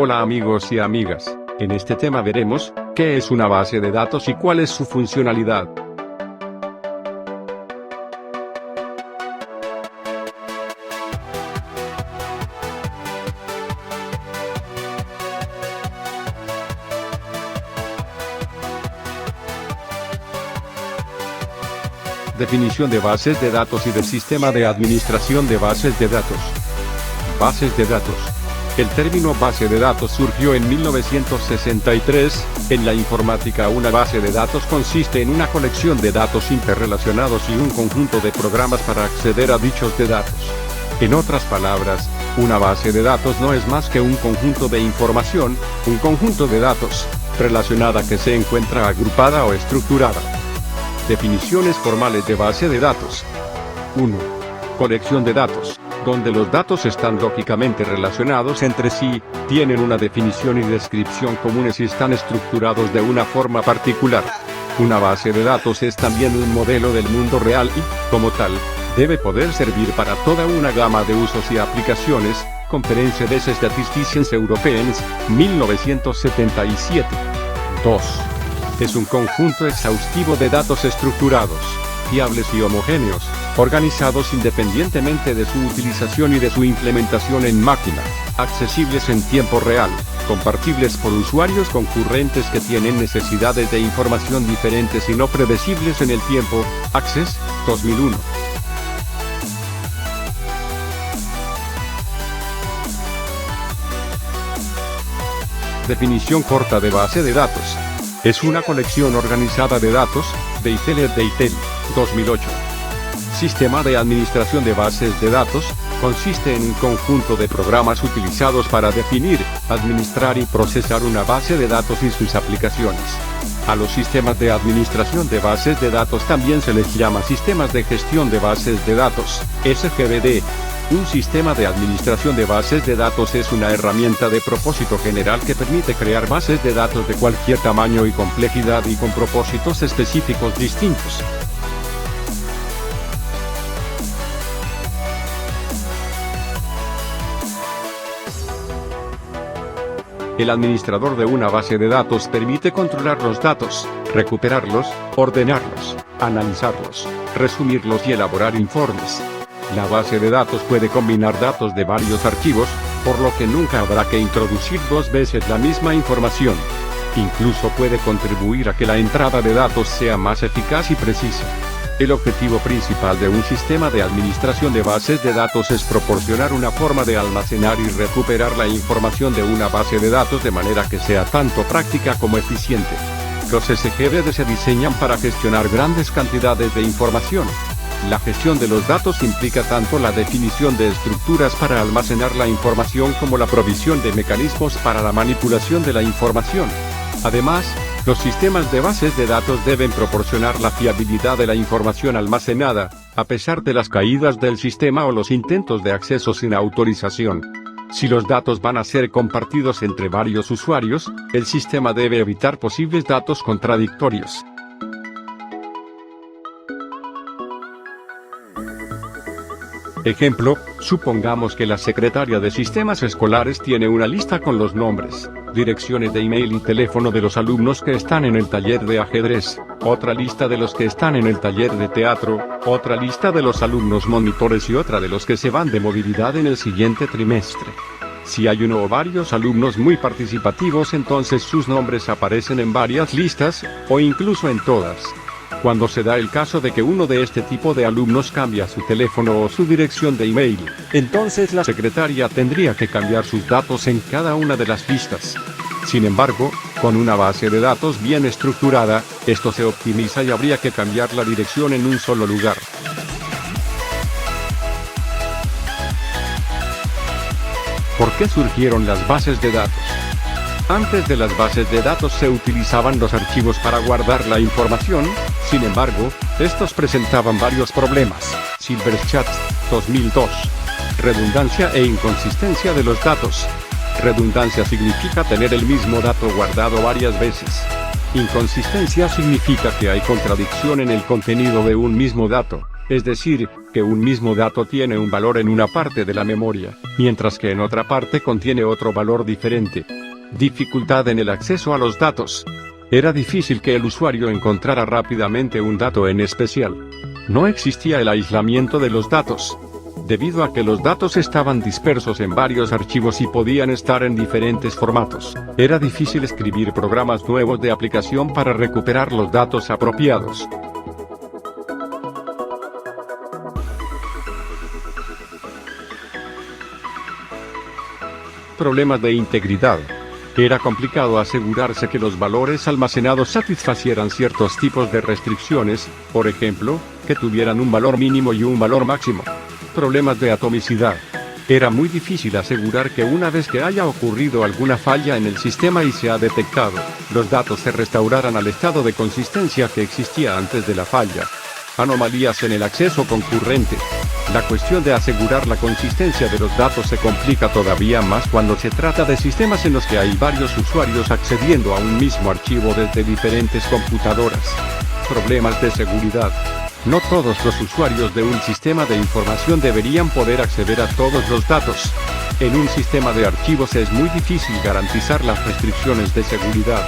Hola amigos y amigas, en este tema veremos, ¿qué es una base de datos y cuál es su funcionalidad? Definición de bases de datos y del sistema de administración de bases de datos. Bases de datos. El término base de datos surgió en 1963, en la informática una base de datos consiste en una colección de datos interrelacionados y un conjunto de programas para acceder a dichos de datos. En otras palabras, una base de datos no es más que un conjunto de información, un conjunto de datos, relacionada que se encuentra agrupada o estructurada. Definiciones formales de base de datos. 1. Colección de datos, donde los datos están lógicamente relacionados entre sí, tienen una definición y descripción comunes y están estructurados de una forma particular. Una base de datos es también un modelo del mundo real y, como tal, debe poder servir para toda una gama de usos y aplicaciones. Conferencia des Statisticiens Europeens, 1977. 2. Es un conjunto exhaustivo de datos estructurados, fiables y homogéneos, organizados independientemente de su utilización y de su implementación en máquina, accesibles en tiempo real, compartibles por usuarios concurrentes que tienen necesidades de información diferentes y no predecibles en el tiempo. Access, 2001. Definición corta de base de datos. Es una colección organizada de datos, de Teller de Eitel, 2008. Sistema de administración de bases de datos, consiste en un conjunto de programas utilizados para definir, administrar y procesar una base de datos y sus aplicaciones. A los sistemas de administración de bases de datos también se les llama sistemas de gestión de bases de datos, SGBD. Un sistema de administración de bases de datos es una herramienta de propósito general que permite crear bases de datos de cualquier tamaño y complejidad y con propósitos específicos distintos. El administrador de una base de datos permite controlar los datos, recuperarlos, ordenarlos, analizarlos, resumirlos y elaborar informes. La base de datos puede combinar datos de varios archivos, por lo que nunca habrá que introducir dos veces la misma información. Incluso puede contribuir a que la entrada de datos sea más eficaz y precisa. El objetivo principal de un sistema de administración de bases de datos es proporcionar una forma de almacenar y recuperar la información de una base de datos de manera que sea tanto práctica como eficiente. Los SGBD se diseñan para gestionar grandes cantidades de información. La gestión de los datos implica tanto la definición de estructuras para almacenar la información como la provisión de mecanismos para la manipulación de la información. Además, los sistemas de bases de datos deben proporcionar la fiabilidad de la información almacenada, a pesar de las caídas del sistema o los intentos de acceso sin autorización. Si los datos van a ser compartidos entre varios usuarios, el sistema debe evitar posibles datos contradictorios. Ejemplo, supongamos que la secretaria de sistemas escolares tiene una lista con los nombres, direcciones de email y teléfono de los alumnos que están en el taller de ajedrez, otra lista de los que están en el taller de teatro, otra lista de los alumnos monitores y otra de los que se van de movilidad en el siguiente trimestre. Si hay uno o varios alumnos muy participativos, entonces sus nombres aparecen en varias listas, o incluso en todas. Cuando se da el caso de que uno de este tipo de alumnos cambia su teléfono o su dirección de email, entonces la secretaria tendría que cambiar sus datos en cada una de las listas. Sin embargo, con una base de datos bien estructurada, esto se optimiza y habría que cambiar la dirección en un solo lugar. ¿Por qué surgieron las bases de datos? Antes de las bases de datos se utilizaban los archivos para guardar la información, sin embargo, estos presentaban varios problemas. Silverschatz, 2002. Redundancia e inconsistencia de los datos. Redundancia significa tener el mismo dato guardado varias veces. Inconsistencia significa que hay contradicción en el contenido de un mismo dato. Es decir, que un mismo dato tiene un valor en una parte de la memoria, mientras que en otra parte contiene otro valor diferente. Dificultad en el acceso a los datos. Era difícil que el usuario encontrara rápidamente un dato en especial. No existía el aislamiento de los datos. Debido a que los datos estaban dispersos en varios archivos y podían estar en diferentes formatos, era difícil escribir programas nuevos de aplicación para recuperar los datos apropiados. Problemas de integridad. Era complicado asegurarse que los valores almacenados satisfacieran ciertos tipos de restricciones, por ejemplo, que tuvieran un valor mínimo y un valor máximo. Problemas de atomicidad. Era muy difícil asegurar que una vez que haya ocurrido alguna falla en el sistema y se ha detectado, los datos se restauraran al estado de consistencia que existía antes de la falla. Anomalías en el acceso concurrente. La cuestión de asegurar la consistencia de los datos se complica todavía más cuando se trata de sistemas en los que hay varios usuarios accediendo a un mismo archivo desde diferentes computadoras. Problemas de seguridad. No todos los usuarios de un sistema de información deberían poder acceder a todos los datos. En un sistema de archivos es muy difícil garantizar las restricciones de seguridad.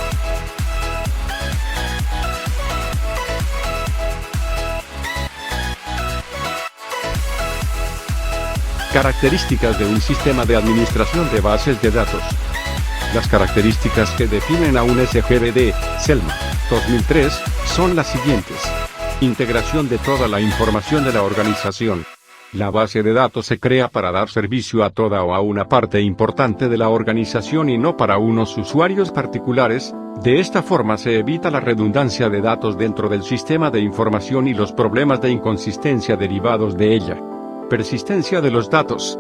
Características de un sistema de administración de bases de datos. Las características que definen a un SGBD, Selma, 2003, son las siguientes. Integración de toda la información de la organización. La base de datos se crea para dar servicio a toda o a una parte importante de la organización y no para unos usuarios particulares. De esta forma se evita la redundancia de datos dentro del sistema de información y los problemas de inconsistencia derivados de ella. Persistencia de los datos.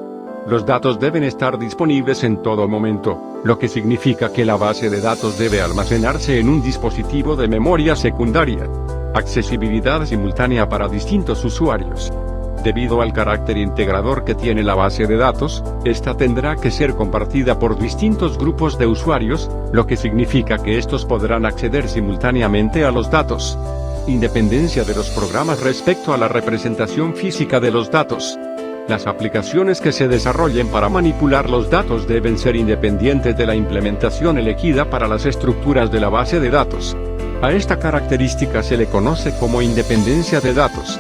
Los datos deben estar disponibles en todo momento, lo que significa que la base de datos debe almacenarse en un dispositivo de memoria secundaria. Accesibilidad simultánea para distintos usuarios. Debido al carácter integrador que tiene la base de datos, esta tendrá que ser compartida por distintos grupos de usuarios, lo que significa que estos podrán acceder simultáneamente a los datos. Independencia de los programas respecto a la representación física de los datos. Las aplicaciones que se desarrollen para manipular los datos deben ser independientes de la implementación elegida para las estructuras de la base de datos. A esta característica se le conoce como independencia de datos.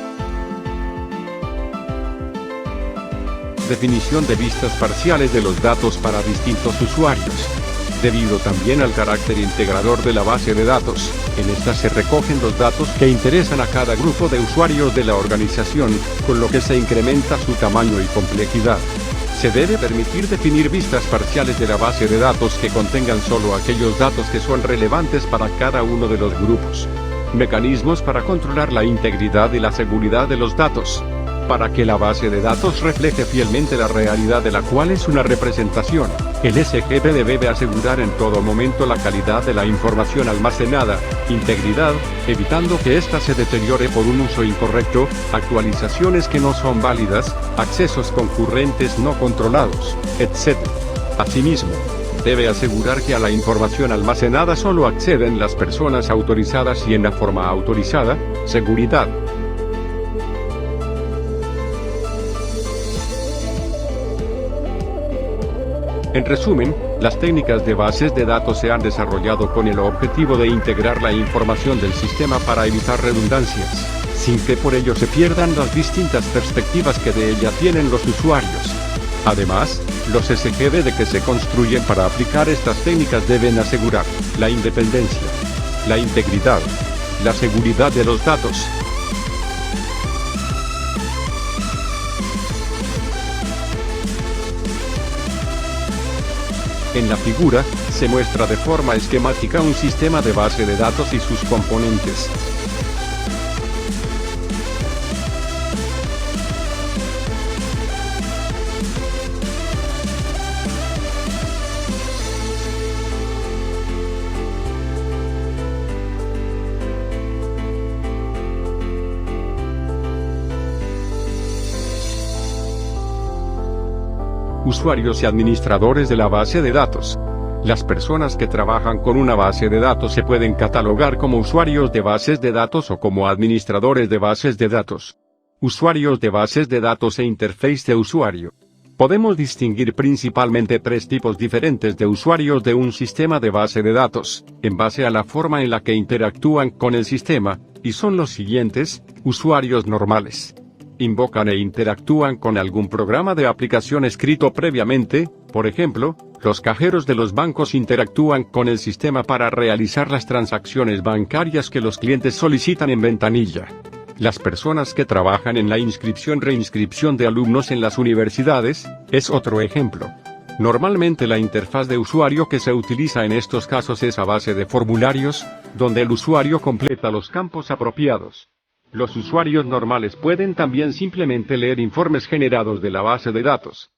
Definición de vistas parciales de los datos para distintos usuarios. Debido también al carácter integrador de la base de datos, en esta se recogen los datos que interesan a cada grupo de usuarios de la organización, con lo que se incrementa su tamaño y complejidad. Se debe permitir definir vistas parciales de la base de datos que contengan solo aquellos datos que son relevantes para cada uno de los grupos. Mecanismos para controlar la integridad y la seguridad de los datos. Para que la base de datos refleje fielmente la realidad de la cual es una representación, el SGBD debe asegurar en todo momento la calidad de la información almacenada, integridad, evitando que ésta se deteriore por un uso incorrecto, actualizaciones que no son válidas, accesos concurrentes no controlados, etc. Asimismo, debe asegurar que a la información almacenada solo acceden las personas autorizadas y en la forma autorizada. Seguridad. En resumen, las técnicas de bases de datos se han desarrollado con el objetivo de integrar la información del sistema para evitar redundancias, sin que por ello se pierdan las distintas perspectivas que de ella tienen los usuarios. Además, los SGBD que se construyen para aplicar estas técnicas deben asegurar la independencia, la integridad, la seguridad de los datos. En la figura, se muestra de forma esquemática un sistema de base de datos y sus componentes. Usuarios y administradores de la base de datos. Las personas que trabajan con una base de datos se pueden catalogar como usuarios de bases de datos o como administradores de bases de datos. Usuarios de bases de datos e interface de usuario. Podemos distinguir principalmente tres tipos diferentes de usuarios de un sistema de base de datos, en base a la forma en la que interactúan con el sistema, y son los siguientes: usuarios normales. Invocan e interactúan con algún programa de aplicación escrito previamente, por ejemplo, los cajeros de los bancos interactúan con el sistema para realizar las transacciones bancarias que los clientes solicitan en ventanilla. Las personas que trabajan en la inscripción-reinscripción de alumnos en las universidades, es otro ejemplo. Normalmente la interfaz de usuario que se utiliza en estos casos es a base de formularios, donde el usuario completa los campos apropiados. Los usuarios normales pueden también simplemente leer informes generados de la base de datos.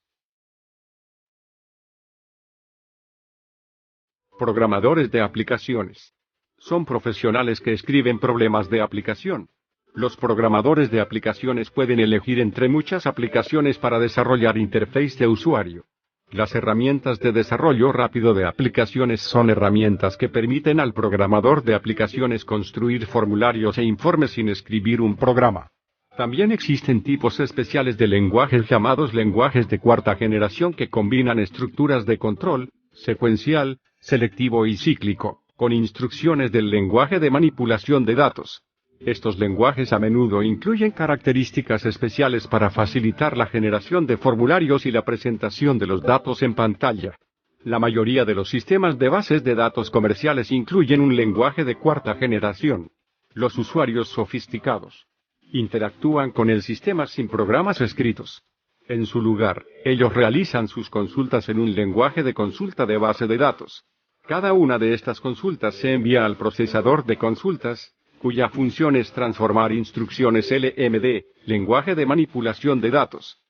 Programadores de aplicaciones. Son profesionales que escriben problemas de aplicación. Los programadores de aplicaciones pueden elegir entre muchas aplicaciones para desarrollar interface de usuario. Las herramientas de desarrollo rápido de aplicaciones son herramientas que permiten al programador de aplicaciones construir formularios e informes sin escribir un programa. También existen tipos especiales de lenguajes llamados lenguajes de cuarta generación que combinan estructuras de control, secuencial, selectivo y cíclico, con instrucciones del lenguaje de manipulación de datos. Estos lenguajes a menudo incluyen características especiales para facilitar la generación de formularios y la presentación de los datos en pantalla. La mayoría de los sistemas de bases de datos comerciales incluyen un lenguaje de cuarta generación. Los usuarios sofisticados interactúan con el sistema sin programas escritos. En su lugar, ellos realizan sus consultas en un lenguaje de consulta de base de datos. Cada una de estas consultas se envía al procesador de consultas, cuya función es transformar instrucciones LMD, lenguaje de manipulación de datos.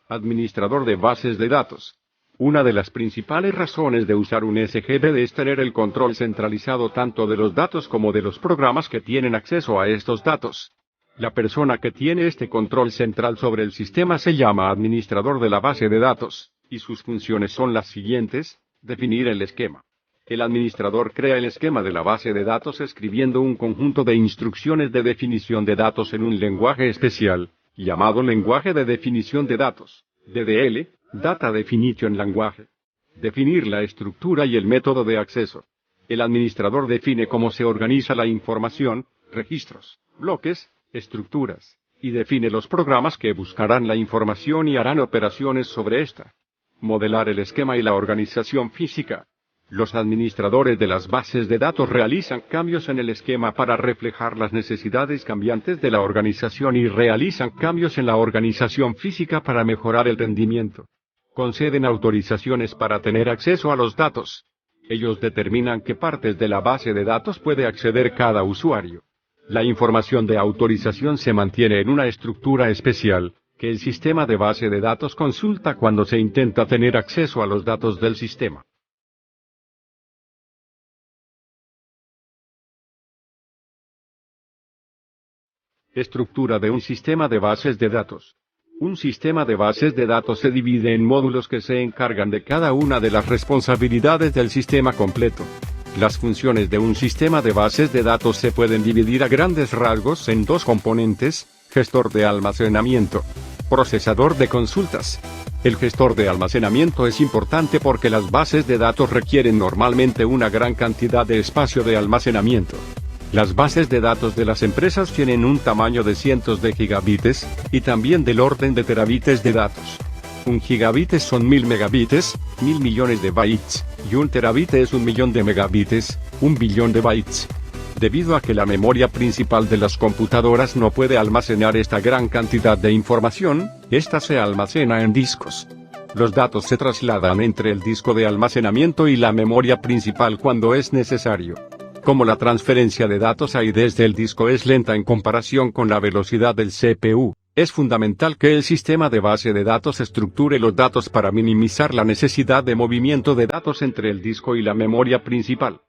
Administrador de bases de datos. Una de las principales razones de usar un SGBD es tener el control centralizado tanto de los datos como de los programas que tienen acceso a estos datos. La persona que tiene este control central sobre el sistema se llama administrador de la base de datos, y sus funciones son las siguientes: definir el esquema. El administrador crea el esquema de la base de datos escribiendo un conjunto de instrucciones de definición de datos en un lenguaje especial, llamado lenguaje de definición de datos, DDL, Data Definition Language. Definir la estructura y el método de acceso. El administrador define cómo se organiza la información, registros, bloques, estructuras, y define los programas que buscarán la información y harán operaciones sobre esta. Modelar el esquema y la organización física. Los administradores de las bases de datos realizan cambios en el esquema para reflejar las necesidades cambiantes de la organización y realizan cambios en la organización física para mejorar el rendimiento. Conceden autorizaciones para tener acceso a los datos. Ellos determinan qué partes de la base de datos puede acceder cada usuario. La información de autorización se mantiene en una estructura especial, que el sistema de base de datos consulta cuando se intenta tener acceso a los datos del sistema. Estructura de un sistema de bases de datos. Un sistema de bases de datos se divide en módulos que se encargan de cada una de las responsabilidades del sistema completo. Las funciones de un sistema de bases de datos se pueden dividir a grandes rasgos en dos componentes: gestor de almacenamiento, procesador de consultas. El gestor de almacenamiento es importante porque las bases de datos requieren normalmente una gran cantidad de espacio de almacenamiento. Las bases de datos de las empresas tienen un tamaño de cientos de gigabytes, y también del orden de terabytes de datos. Un gigabit son 1000 megabytes, 1000 millones de bytes, y un terabyte es 1.000.000 de megabytes, 1 billón de bytes. Debido a que la memoria principal de las computadoras no puede almacenar esta gran cantidad de información, esta se almacena en discos. Los datos se trasladan entre el disco de almacenamiento y la memoria principal cuando es necesario. Como la transferencia de datos ahí desde el disco es lenta en comparación con la velocidad del CPU, es fundamental que el sistema de base de datos estructure los datos para minimizar la necesidad de movimiento de datos entre el disco y la memoria principal.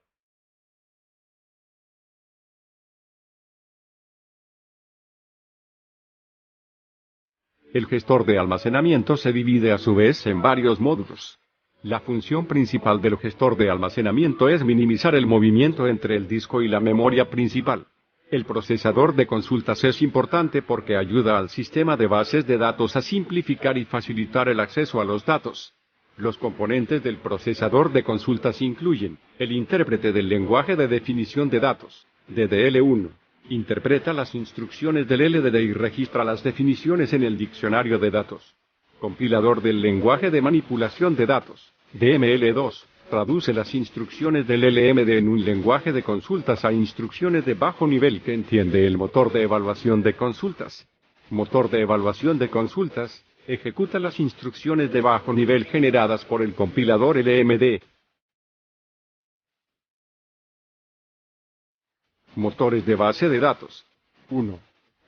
El gestor de almacenamiento se divide a su vez en varios módulos. La función principal del gestor de almacenamiento es minimizar el movimiento entre el disco y la memoria principal. El procesador de consultas es importante porque ayuda al sistema de bases de datos a simplificar y facilitar el acceso a los datos. Los componentes del procesador de consultas incluyen el intérprete del lenguaje de definición de datos, DDL1. Interpreta las instrucciones del LDD y registra las definiciones en el diccionario de datos. Compilador del lenguaje de manipulación de datos, DML2. Traduce las instrucciones del LMD en un lenguaje de consultas a instrucciones de bajo nivel que entiende el motor de evaluación de consultas. Motor de evaluación de consultas. Ejecuta las instrucciones de bajo nivel generadas por el compilador LMD. Motores de base de datos. 1.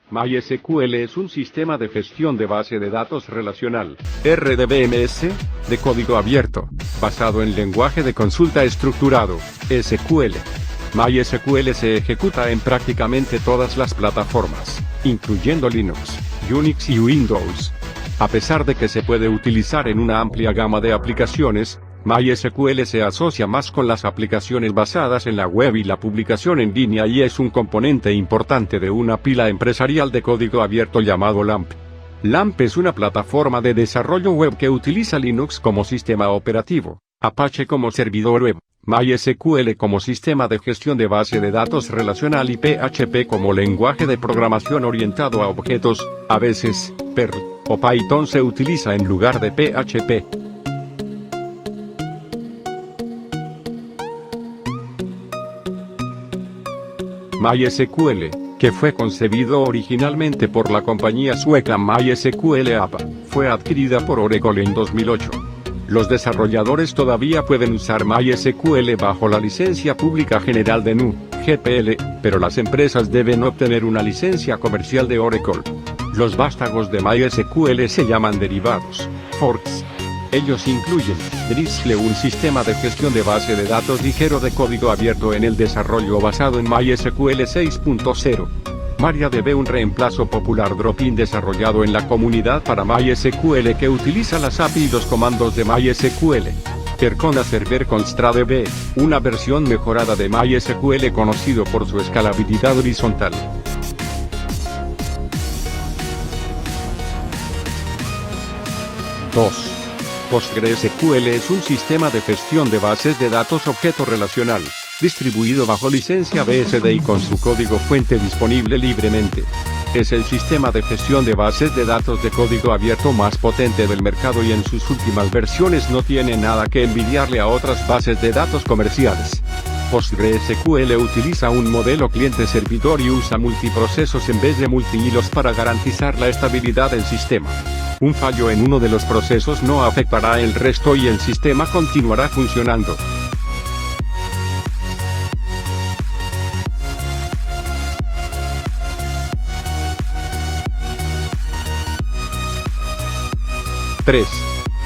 MySQL es un sistema de gestión de base de datos relacional, RDBMS, de código abierto, basado en lenguaje de consulta estructurado, SQL. MySQL se ejecuta en prácticamente todas las plataformas, incluyendo Linux, Unix y Windows. A pesar de que se puede utilizar en una amplia gama de aplicaciones, MySQL se asocia más con las aplicaciones basadas en la web y la publicación en línea y es un componente importante de una pila empresarial de código abierto llamado LAMP. LAMP es una plataforma de desarrollo web que utiliza Linux como sistema operativo, Apache como servidor web, MySQL como sistema de gestión de base de datos relacional y PHP como lenguaje de programación orientado a objetos. A veces, Perl o Python se utiliza en lugar de PHP. MySQL, que fue concebido originalmente por la compañía sueca MySQL APA, fue adquirida por Oracle en 2008. Los desarrolladores todavía pueden usar MySQL bajo la licencia pública general de GNU, GPL, pero las empresas deben obtener una licencia comercial de Oracle. Los vástagos de MySQL se llaman derivados, forks. Ellos incluyen Drizzle, un sistema de gestión de base de datos ligero de código abierto en el desarrollo basado en MySQL 6.0. MariaDB, un reemplazo popular drop-in desarrollado en la comunidad para MySQL que utiliza las API y los comandos de MySQL. Percona Server ConstraDB, una versión mejorada de MySQL conocido por su escalabilidad horizontal. PostgreSQL es un sistema de gestión de bases de datos objeto relacional, distribuido bajo licencia BSD y con su código fuente disponible libremente. Es el sistema de gestión de bases de datos de código abierto más potente del mercado y en sus últimas versiones no tiene nada que envidiarle a otras bases de datos comerciales. PostgreSQL utiliza un modelo cliente-servidor y usa multiprocesos en vez de multihilos para garantizar la estabilidad del sistema. Un fallo en uno de los procesos no afectará el resto y el sistema continuará funcionando.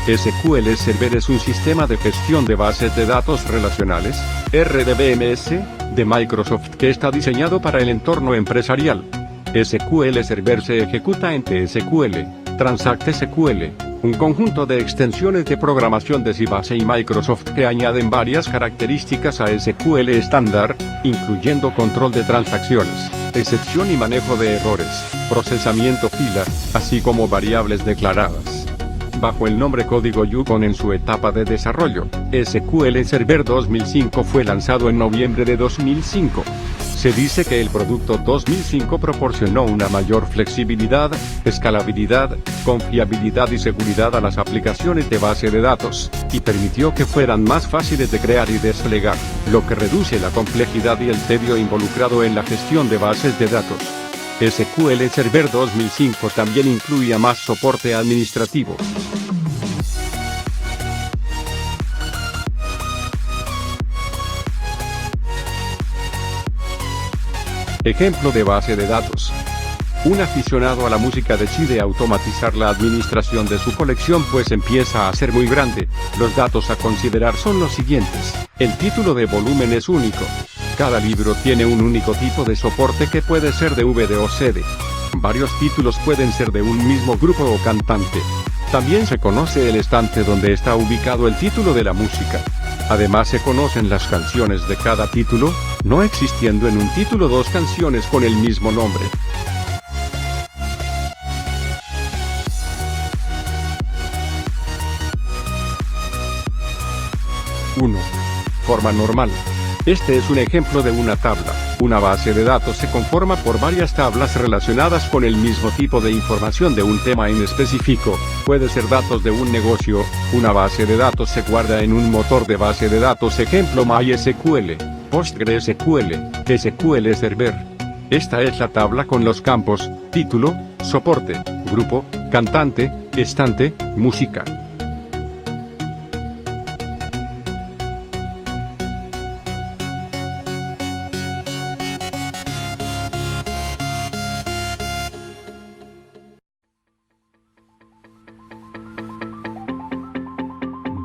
SQL Server es un sistema de gestión de bases de datos relacionales, RDBMS, de Microsoft que está diseñado para el entorno empresarial. SQL Server se ejecuta en TSQL, TransactSQL, un conjunto de extensiones de programación de Sybase y Microsoft que añaden varias características a SQL estándar, incluyendo control de transacciones, excepción y manejo de errores, procesamiento fila, así como variables declaradas. Bajo el nombre código Yukon en su etapa de desarrollo, SQL Server 2005 fue lanzado en noviembre de 2005. Se dice que el producto 2005 proporcionó una mayor flexibilidad, escalabilidad, confiabilidad y seguridad a las aplicaciones de base de datos, y permitió que fueran más fáciles de crear y desplegar, lo que reduce la complejidad y el tedio involucrado en la gestión de bases de datos. SQL Server 2005 también incluía más soporte administrativo. Ejemplo de base de datos. Un aficionado a la música decide automatizar la administración de su colección pues empieza a ser muy grande. Los datos a considerar son los siguientes. El título de volumen es único. Cada libro tiene un único tipo de soporte que puede ser DVD o CD. Varios títulos pueden ser de un mismo grupo o cantante. También se conoce el estante donde está ubicado el título de la música. Además se conocen las canciones de cada título, no existiendo en un título dos canciones con el mismo nombre. 1. Forma normal. Este es un ejemplo de una tabla. Una base de datos se conforma por varias tablas relacionadas con el mismo tipo de información de un tema en específico. Puede ser datos de un negocio. Una base de datos se guarda en un motor de base de datos, ejemplo MySQL, PostgreSQL, SQL Server. Esta es la tabla con los campos: título, soporte, grupo, cantante, estante, música.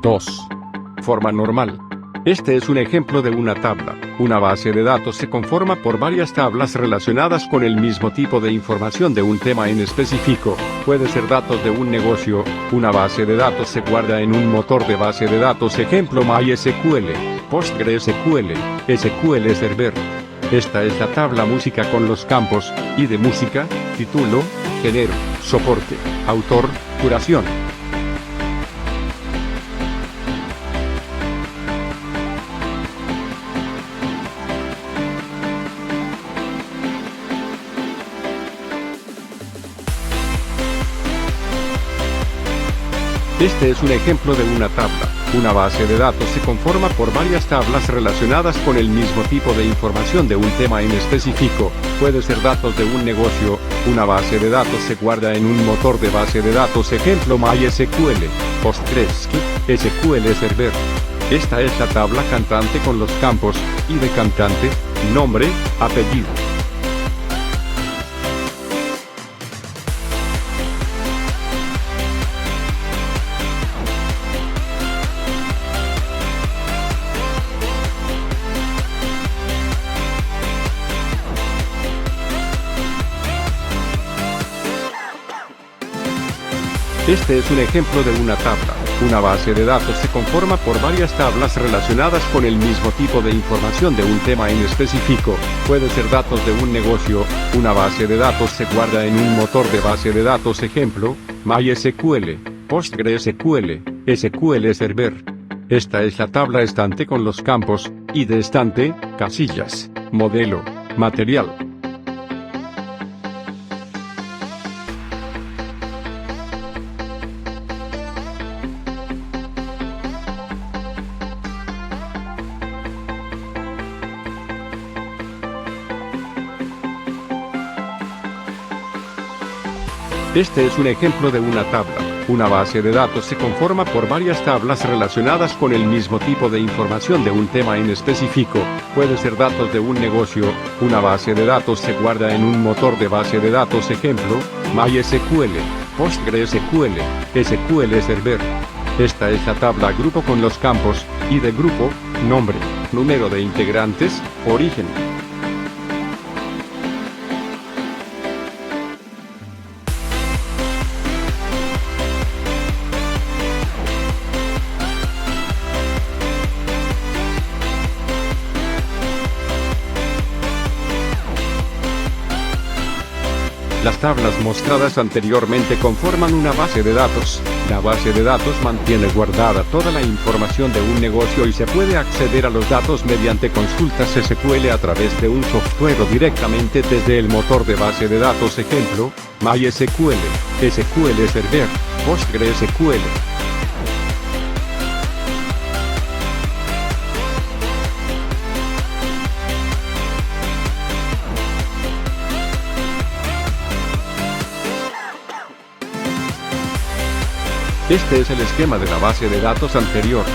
2. Forma normal. Este es un ejemplo de una tabla. Una base de datos se conforma por varias tablas relacionadas con el mismo tipo de información de un tema en específico. Puede ser datos de un negocio. Una base de datos se guarda en un motor de base de datos, ejemplo MySQL, PostgreSQL, SQL Server. Esta es la tabla música con los campos: ID de música, título, género, soporte, autor, duración. Este es un ejemplo de una tabla. Una base de datos se conforma por varias tablas relacionadas con el mismo tipo de información de un tema en específico. Puede ser datos de un negocio. Una base de datos se guarda en un motor de base de datos, ejemplo MySQL, PostgreSQL, SQL Server. Esta es la tabla cantante con los campos: ID de cantante, nombre, apellido. Este es un ejemplo de una tabla. Una base de datos se conforma por varias tablas relacionadas con el mismo tipo de información de un tema en específico. Puede ser datos de un negocio. Una base de datos se guarda en un motor de base de datos, ejemplo MySQL, PostgreSQL, SQL Server. Esta es la tabla estante con los campos: ID de estante, casillas, modelo, material. Este es un ejemplo de una tabla. Una base de datos se conforma por varias tablas relacionadas con el mismo tipo de información de un tema en específico. Puede ser datos de un negocio. Una base de datos se guarda en un motor de base de datos, ejemplo MySQL, PostgreSQL, SQL Server. Esta es la tabla grupo con los campos: ID de grupo, nombre, número de integrantes, origen. Las tablas mostradas anteriormente conforman una base de datos. La base de datos mantiene guardada toda la información de un negocio y se puede acceder a los datos mediante consultas SQL a través de un software o directamente desde el motor de base de datos, ejemplo MySQL, SQL Server, PostgreSQL. Este es el esquema de la base de datos anterior.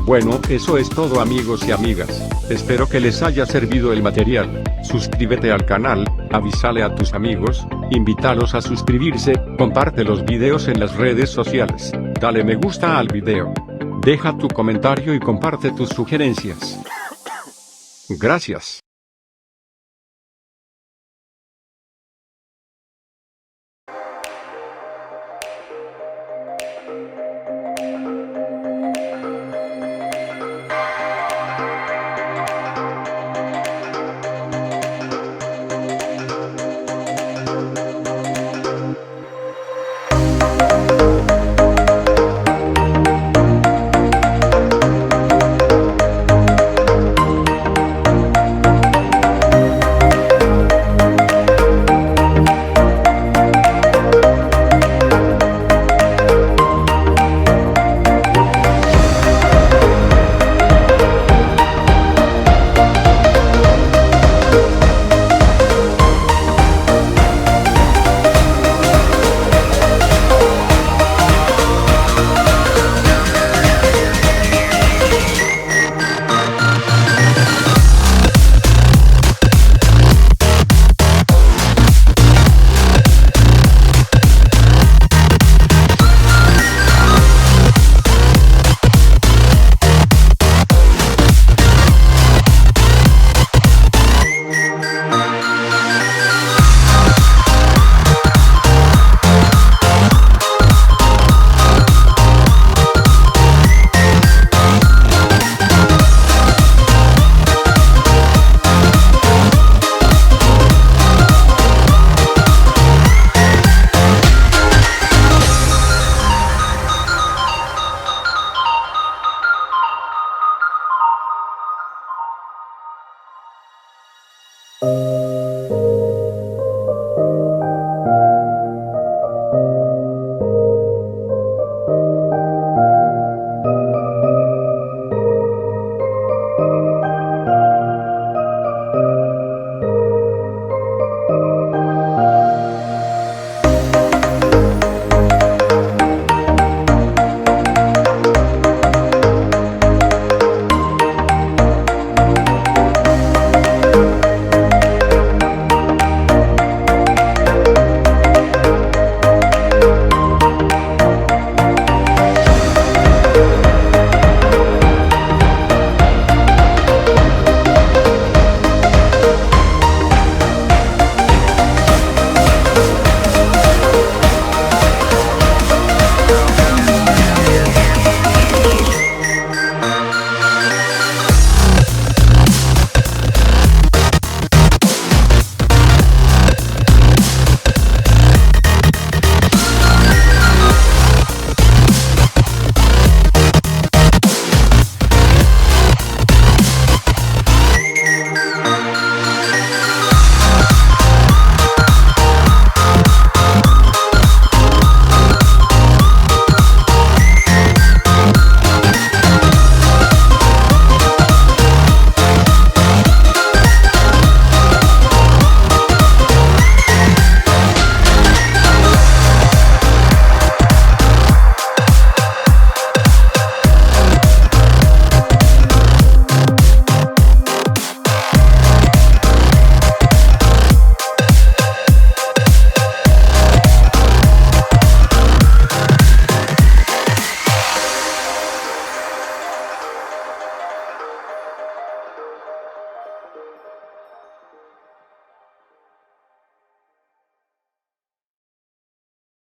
Bueno, eso es todo amigos y amigas, espero que les haya servido el material. Suscríbete al canal, avísale a tus amigos, invítalos a suscribirse, comparte los videos en las redes sociales, dale me gusta al video. Deja tu comentario y comparte tus sugerencias. Gracias.